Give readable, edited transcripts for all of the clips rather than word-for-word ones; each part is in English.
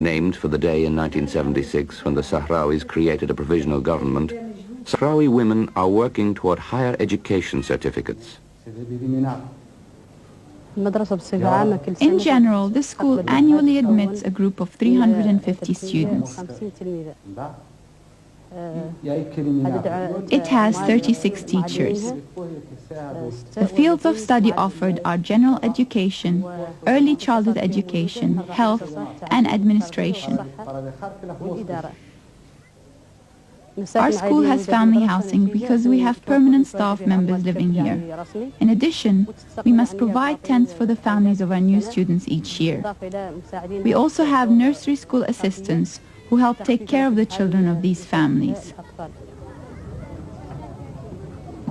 Named for the day in 1976 when the Sahrawis created a provisional government, Sahrawi women are working toward higher education certificates. In general, this school annually admits a group of 350 students. It has 36 teachers. The fields of study offered are general education, early childhood education, health, and administration. Our school has family housing because we have permanent staff members living here. In addition, we must provide tents for the families of our new students each year. We also have nursery school assistants who help take care of the children of these families.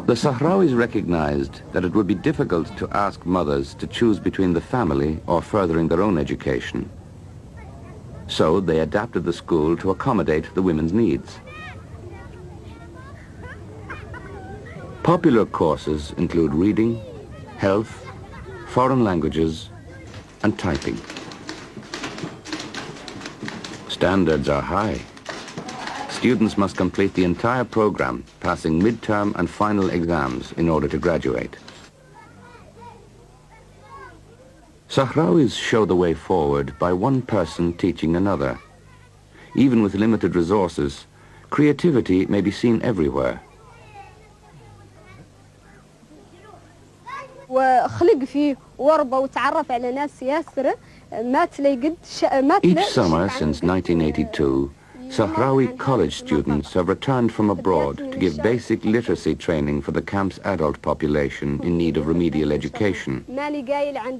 The Sahrawis recognized that it would be difficult to ask mothers to choose between the family or furthering their own education. So they adapted the school to accommodate the women's needs. Popular courses include reading, health, foreign languages, and typing. Standards are high. Students must complete the entire program, passing midterm and final exams in order to graduate. Sahrawis show the way forward by one person teaching another. Even with limited resources, creativity may be seen everywhere. Each summer since 1982, Sahrawi college students have returned from abroad to give basic literacy training for the camp's adult population in need of remedial education.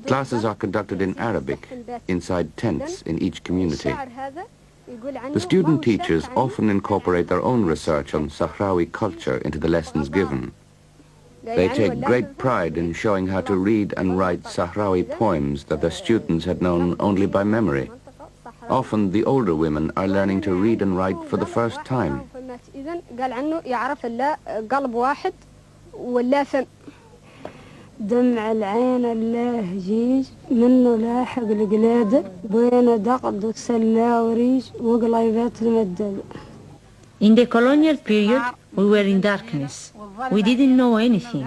Classes are conducted in Arabic, inside tents in each community. The student teachers often incorporate their own research on Sahrawi culture into the lessons given. They take great pride in showing how to read and write Sahrawi poems that their students had known only by memory. Often the older women are learning to read and write for the first time. دمع العين اللهجيج منه لاحق القلادة بين دقدق سلا وريج وقليبات المدد. In the colonial period, we were in darkness. We didn't know anything.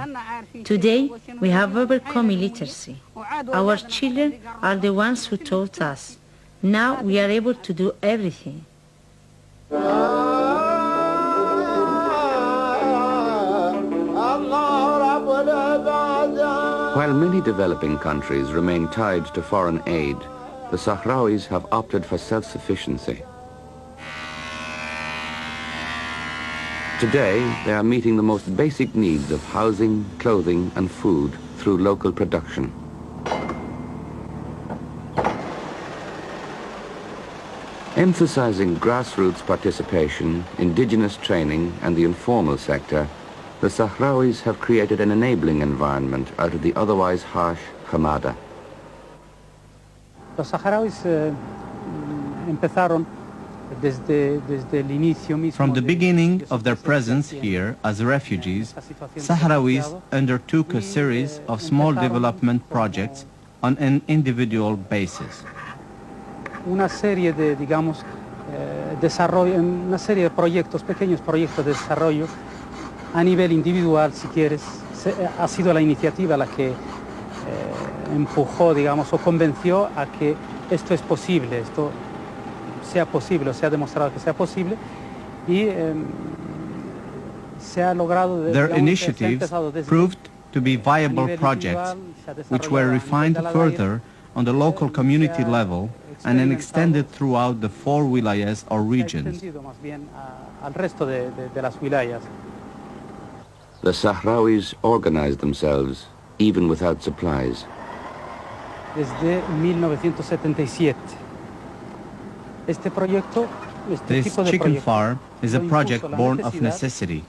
Today, we have overcome illiteracy. Our children are the ones who taught us. Now we are able to do everything. While many developing countries remain tied to foreign aid, the Sahrawis have opted for self-sufficiency. Today, they are meeting the most basic needs of housing, clothing, and food through local production. Emphasizing grassroots participation, indigenous training, and the informal sector, the Sahrawis have created an enabling environment out of the otherwise harsh Hamada. Los saharauis empezaron From the beginning of their presence here as refugees, Sahrawis undertook a series of small development projects on an individual basis. Una serie de, digamos, desarrollo, una serie de proyectos, pequeños proyectos de desarrollo a nivel individual, si quieres, ha sido la iniciativa la que empujó, digamos, o convenció a que esto es posible, esto sea posible, o se ha demostrado que sea posible, y se ha logrado... Their initiatives proved to be viable projects, which were refined further on the local community level and then extended throughout the 4 wilayas or regions. The Sahrawis organized themselves even without supplies. Desde 1977. This chicken farm is a project born of necessity.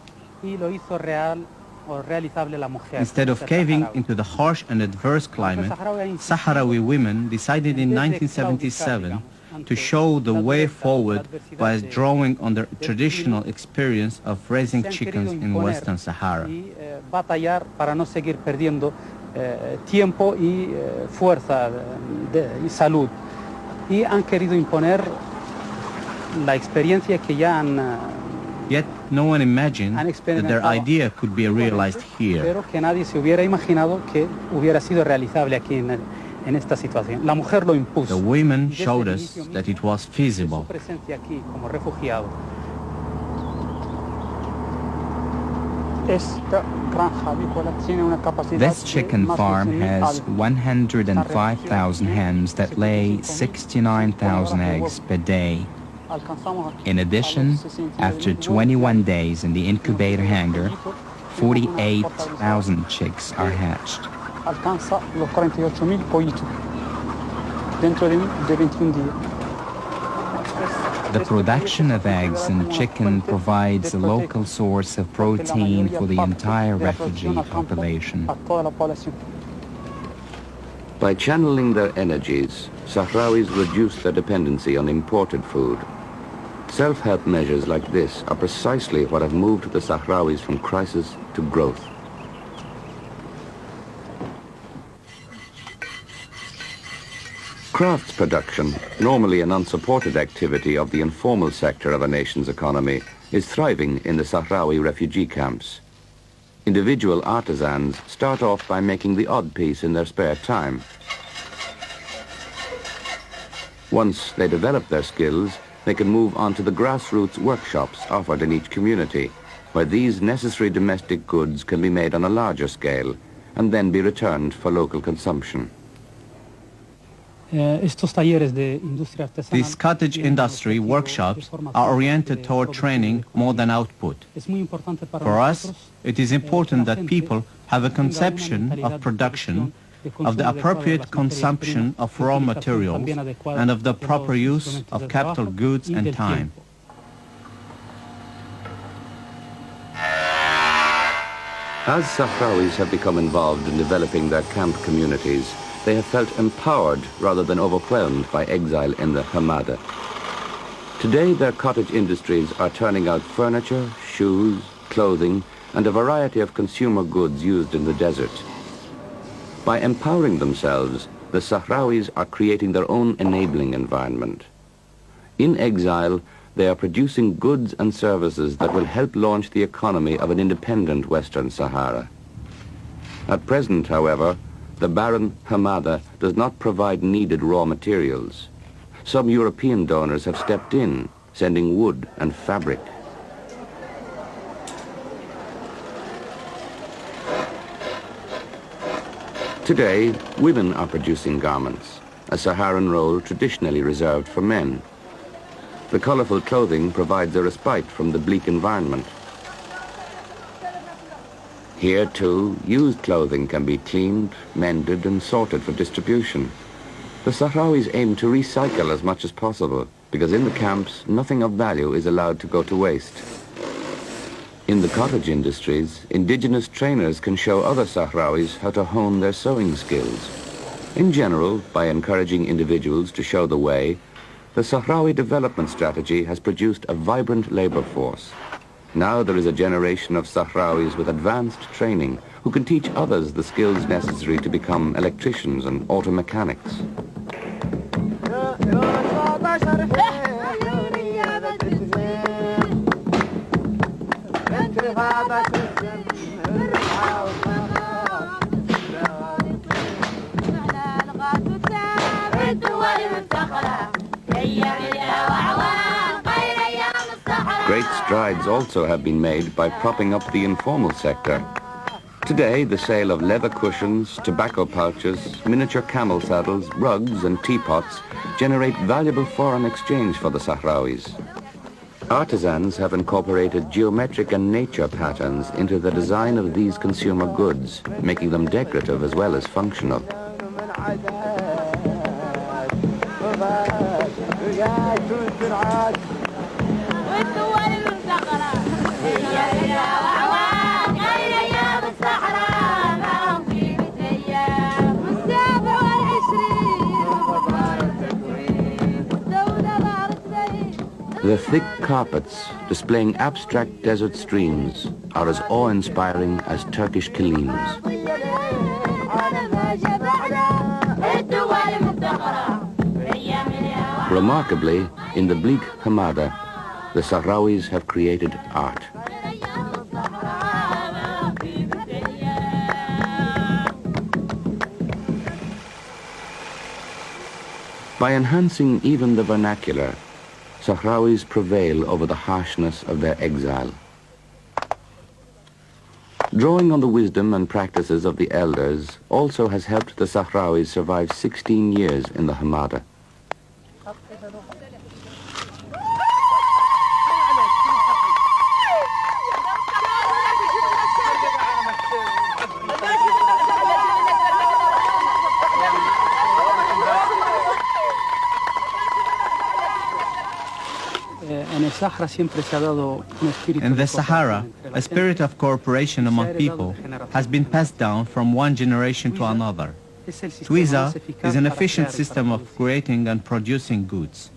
Instead of caving into the harsh and adverse climate, Sahrawi women decided in 1977 to show the way forward by drawing on their traditional experience of raising chickens in Western Sahara. y han querido imponer la experiencia que ya han Yet no one imagined han that their experimentado. idea could be realized here. Pero que nadie se hubiera imaginado que hubiera sido realizable aquí en esta situación. La mujer lo impuso. The women Desde showed el us inicio that it mismo, was su feasible. presencia aquí como refugiado. Esta granja avícola tiene una capacidad This de chicken más de farm 100.000 has aves. 105,000 hens that lay 69,000 eggs per day. Alcanzamos In addition, after 21 days in the incubator hangar, 48,000 chicks are hatched. alcanza los 48.000 pollitos dentro de 21 días. The production of eggs and chicken provides a local source of protein for the entire refugee population. A toda la población. By channeling their energies, Sahrawis reduce their dependency on imported food. Self-help measures like this are precisely what have moved the Sahrawis from crisis to growth. Crafts production, normally an unsupported activity of the informal sector of a nation's economy, is thriving in the Sahrawi refugee camps. Individual artisans start off by making the odd piece in their spare time. Once they develop their skills, they can move on to the grassroots workshops offered in each community, where these necessary domestic goods can be made on a larger scale and then be returned for local consumption. These cottage industry workshops are oriented toward training more than output. For us, it is important that people have a conception of production, of the appropriate consumption of raw materials, and of the proper use of capital goods and time. As Sahrawis have become involved in developing their camp communities, they have felt empowered rather than overwhelmed by exile in the Hamada. Today, their cottage industries are turning out furniture, shoes, clothing, and a variety of consumer goods used in the desert. By empowering themselves, the Sahrawis are creating their own enabling environment. In exile, they are producing goods and services that will help launch the economy of an independent Western Sahara. At present, however, the barren Hamada does not provide needed raw materials. Some European donors have stepped in, sending wood and fabric. Today, women are producing garments, a Saharan role traditionally reserved for men. The colorful clothing provides a respite from the bleak environment. Here, too, used clothing can be cleaned, mended, and sorted for distribution. The Sahrawis aim to recycle as much as possible, because in the camps, nothing of value is allowed to go to waste. In the cottage industries, indigenous trainers can show other Sahrawis how to hone their sewing skills. In general, by encouraging individuals to show the way, the Sahrawi development strategy has produced a vibrant labor force. Now there is a generation of Sahrawis with advanced training who can teach others the skills necessary to become electricians and auto mechanics. Great strides also have been made by propping up the informal sector. Today, the sale of leather cushions, tobacco pouches, miniature camel saddles, rugs and teapots generate valuable foreign exchange for the Sahrawis. Artisans have incorporated geometric and nature patterns into the design of these consumer goods, making them decorative as well as functional. The thick carpets, displaying abstract desert streams, are as awe-inspiring as Turkish kilims. Remarkably, in the bleak Hamada, the Sahrawis have created art. By enhancing even the vernacular, Sahrawis prevail over the harshness of their exile. Drawing on the wisdom and practices of the elders also has helped the Sahrawis survive 16 years in the Hamada. In the Sahara, a spirit of cooperation among people has been passed down from one generation to another. Twiza is an efficient system of creating and producing goods.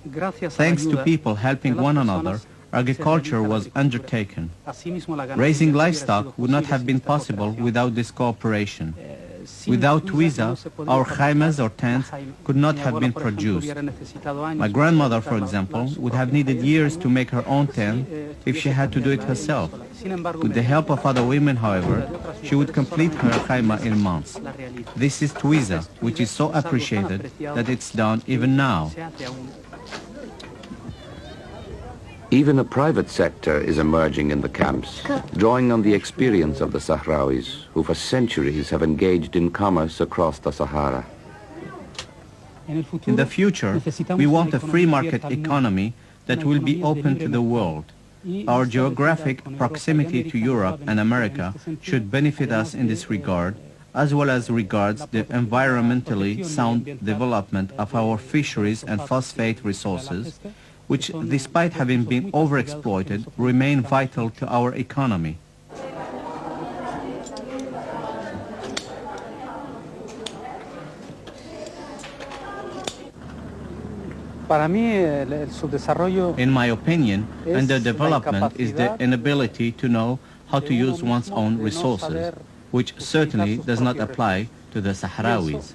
Thanks to people helping one another, agriculture was undertaken. Raising livestock would not have been possible without this cooperation. Without Twiza, our khaymas or tents could not have been produced. My grandmother, for example, would have needed years to make her own tent if she had to do it herself. With the help of other women, however, she would complete her khayma in months. This is Twiza, which is so appreciated that it's done even now. Even a private sector is emerging in the camps, drawing on the experience of the Sahrawis, who for centuries have engaged in commerce across the Sahara. In the future, we want a free market economy that will be open to the world. Our geographic proximity to Europe and America should benefit us in this regard, as well as regards the environmentally sound development of our fisheries and phosphate resources, which, despite having been overexploited, remain vital to our economy. In my opinion, underdevelopment is the inability to know how to use one's own resources, which certainly does not apply to the Sahrawis.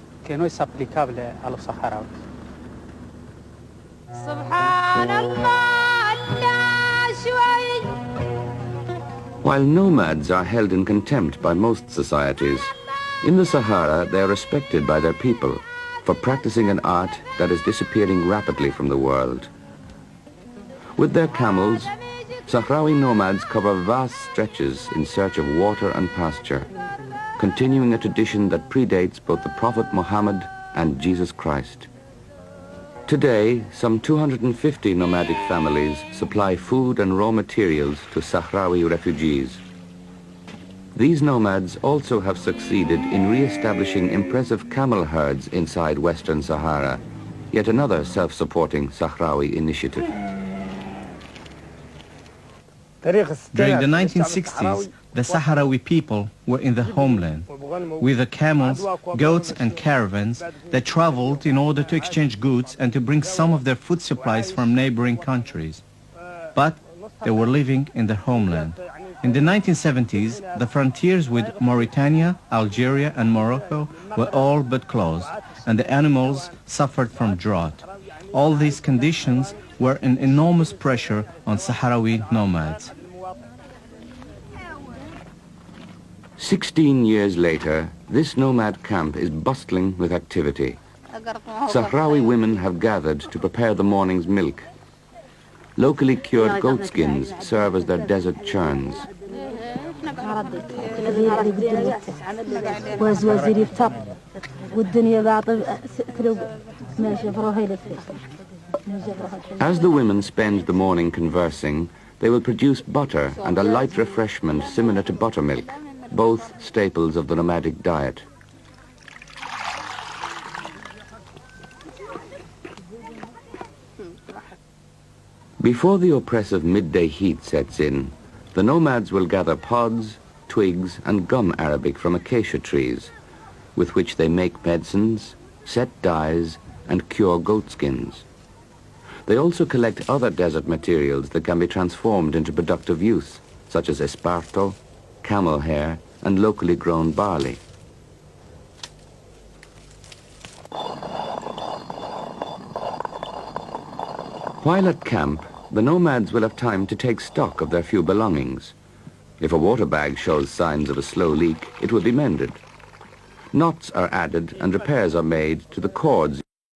While nomads are held in contempt by most societies, in the Sahara they are respected by their people for practicing an art that is disappearing rapidly from the world. With their camels, Sahrawi nomads cover vast stretches in search of water and pasture, continuing a tradition that predates both the Prophet Muhammad and Jesus Christ. Today, some 250 nomadic families supply food and raw materials to Sahrawi refugees. These nomads also have succeeded in re-establishing impressive camel herds inside Western Sahara, yet another self-supporting Sahrawi initiative. During the 1960s, the Sahrawi people were in the homeland. With the camels, goats and caravans, they traveled in order to exchange goods and to bring some of their food supplies from neighboring countries. But they were living in their homeland. In the 1970s, the frontiers with Mauritania, Algeria and Morocco were all but closed, and the animals suffered from drought. All these conditions were an enormous pressure on Sahrawi nomads. 16 years later, this nomad camp is bustling with activity. Sahrawi women have gathered to prepare the morning's milk. Locally cured goat skins serve as their desert churns. As the women spend the morning conversing, they will produce butter and a light refreshment similar to buttermilk, both staples of the nomadic diet. Before the oppressive midday heat sets in, the nomads will gather pods, twigs and gum arabic from acacia trees, with which they make medicines, set dyes and cure goat skins. They also collect other desert materials that can be transformed into productive use, such as esparto, camel hair and locally grown barley. While at camp, the nomads will have time to take stock of their few belongings. If a water bag shows signs of a slow leak, it will be mended. Knots are added and repairs are made to the cords